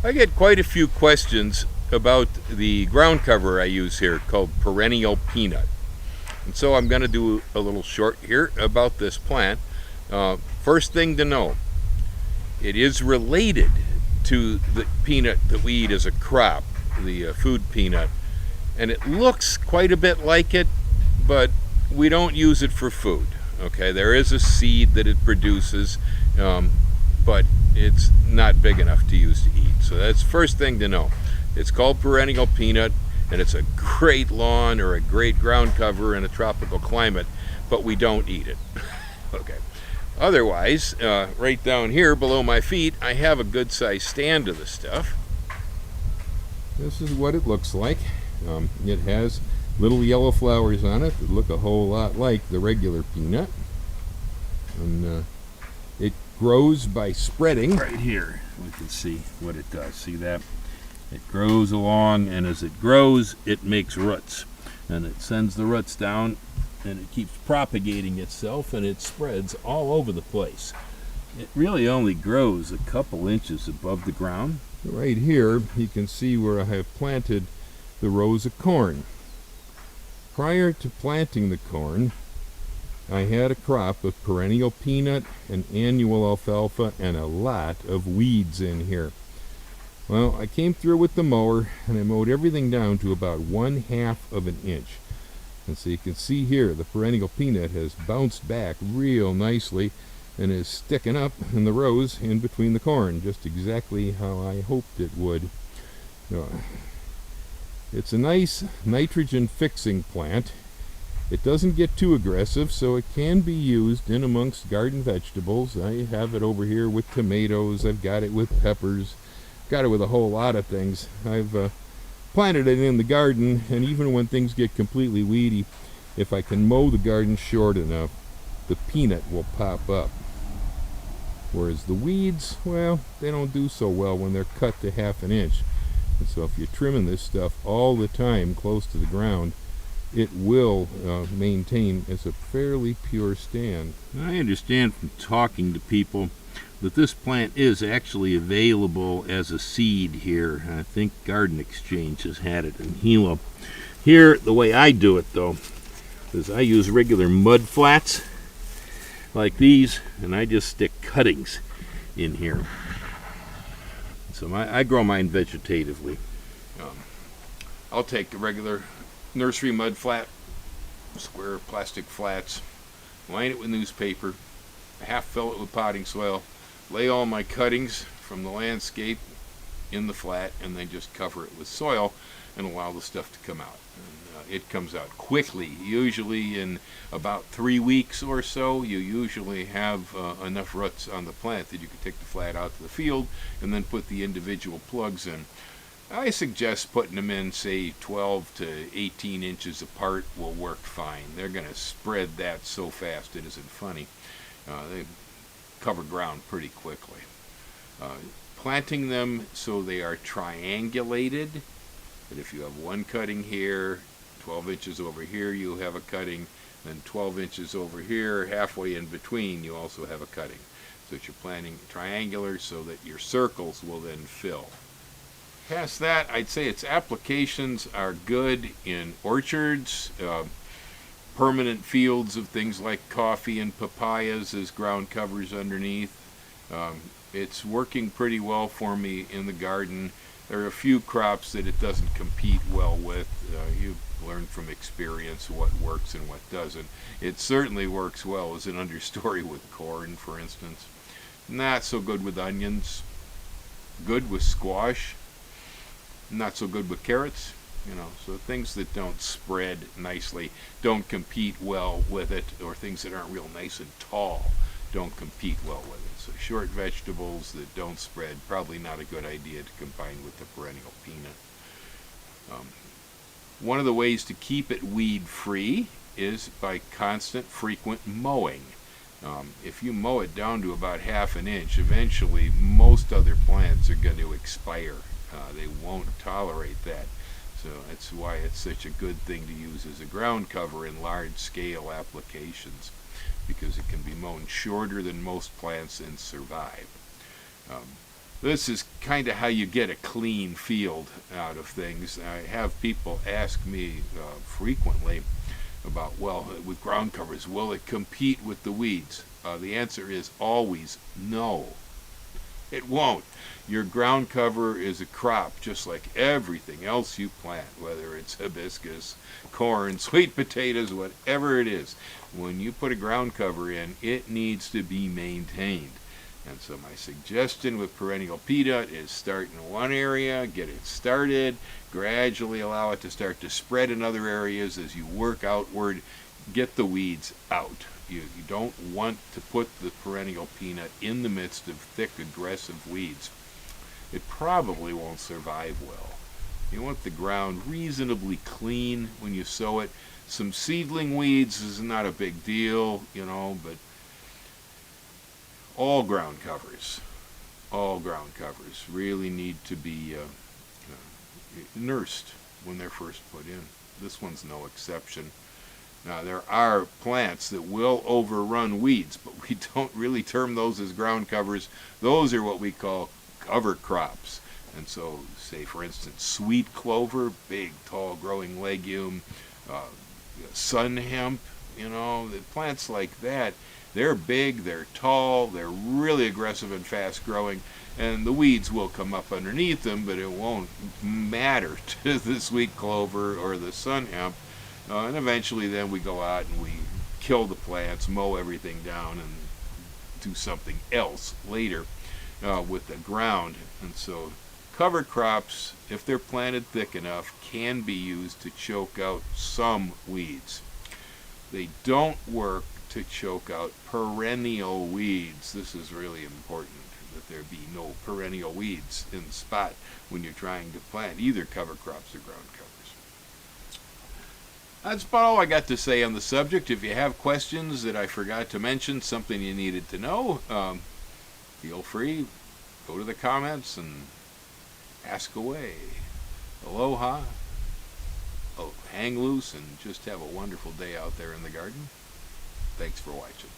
I get quite a few questions about the ground cover I use here called Perennial Peanut. And so I'm going to do a little short here about this plant. First thing to know, it is related to the peanut that we eat as a crop, the food peanut. And it looks quite a bit like it, but we don't use it for food. Okay, there is a seed that it produces, but it's not big enough to use to eat. So that's the first thing to know. It's called Perennial Peanut, and it's a great lawn or a great ground cover in a tropical climate, but we don't eat it. Okay. Otherwise, right down here below my feet, I have a good sized stand of the stuff. This is what it looks like. It has little yellow flowers on it that look a whole lot like the regular peanut. And it grows by spreading. Right here, we can see what it does. See that? It grows along, and as it grows, it makes roots. And it sends the roots down, and it keeps propagating itself, and it spreads all over the place. It really only grows a couple inches above the ground. Right here, you can see where I have planted the rows of corn. Prior to planting the corn, I had a crop of perennial peanut and annual alfalfa and a lot of weeds in here. Well, I came through with the mower and I mowed everything down to about 1/2 of an inch. And so you can see here the perennial peanut has bounced back real nicely and is sticking up in the rows in between the corn, just exactly how I hoped it would. It's a nice nitrogen fixing plant. It doesn't get too aggressive, so it can be used in amongst garden vegetables. I have it over here with tomatoes. I've got it with peppers. Got it with a whole lot of things. I've planted it in the garden, and even when things get completely weedy, if I can mow the garden short enough, the peanut will pop up. Whereas the weeds, well, they don't do so well when they're cut to 1/2 inch. And so if you're trimming this stuff all the time close to the ground, it will maintain as a fairly pure stand. I understand from talking to people that this plant is actually available as a seed here. I think Garden Exchange has had it in Gila. Here, the way I do it though, is I use regular mud flats like these, and I just stick cuttings in here. So I grow mine vegetatively. I'll take a regular nursery mud flat, square plastic flats, line it with newspaper, half fill it with potting soil, lay all my cuttings from the landscape in the flat, and then just cover it with soil and allow the stuff to come out. And, it comes out quickly. Usually in about 3 weeks or so, you usually have enough roots on the plant that you can take the flat out to the field and then put the individual plugs in. I suggest putting them in, say, 12 to 18 inches apart will work fine. They're going to spread that so fast it isn't funny. They cover ground pretty quickly. Planting them so they are triangulated, that if you have one cutting here, 12 inches over here you have a cutting, then 12 inches over here, halfway in between you also have a cutting. So that you're planting triangular so that your circles will then fill. Past that, I'd say its applications are good in orchards, permanent fields of things like coffee and papayas as ground covers underneath. It's working pretty well for me in the garden. There are a few crops that it doesn't compete well with. You learn from experience what works and what doesn't. It certainly works well as an understory with corn, for instance. Not so good with onions. Good with squash. Not so good with carrots. So things that don't spread nicely don't compete well with it, or things that aren't real nice and tall don't compete well with it. So short vegetables that don't spread, probably not a good idea to combine with the perennial peanut. One of the ways to keep it weed free is by constant, frequent mowing. If you mow it down to about 1/2 an inch, eventually most other plants are going to expire. They won't tolerate that. So that's why it's such a good thing to use as a ground cover in large scale applications, because it can be mown shorter than most plants and survive. This is kind of how you get a clean field out of things. I have people ask me frequently about, well, with ground covers, will it compete with the weeds? The answer is always no. It won't. Your ground cover is a crop just like everything else you plant, whether it's hibiscus, corn, sweet potatoes, whatever it is. When you put a ground cover in, it needs to be maintained. And so my suggestion with Perennial Peanut is start in one area, get it started, gradually allow it to start to spread in other areas as you work outward, get the weeds out. You don't want to put the Perennial Peanut in the midst of thick, aggressive weeds. It probably won't survive well. You want the ground reasonably clean when you sow it. Some seedling weeds is not a big deal, but all ground covers really need to be nursed when they're first put in. This one's no exception. Now, there are plants that will overrun weeds, but we don't really term those as ground covers. Those are what we call cover crops. And so, say for instance, sweet clover, big, tall, growing legume, sun hemp, the plants like that, they're big, they're tall, they're really aggressive and fast growing, and the weeds will come up underneath them, but it won't matter to the sweet clover or the sun hemp. And eventually then we go out and we kill the plants, mow everything down, and do something else later with the ground. And so cover crops, if they're planted thick enough, can be used to choke out some weeds. They don't work to choke out perennial weeds. This is really important, that there be no perennial weeds in the spot when you're trying to plant either cover crops or ground covers. That's about all I got to say on the subject. If you have questions that I forgot to mention, something you needed to know, feel free, go to the comments and ask away. Aloha. Hang loose and just have a wonderful day out there in the garden. Thanks for watching.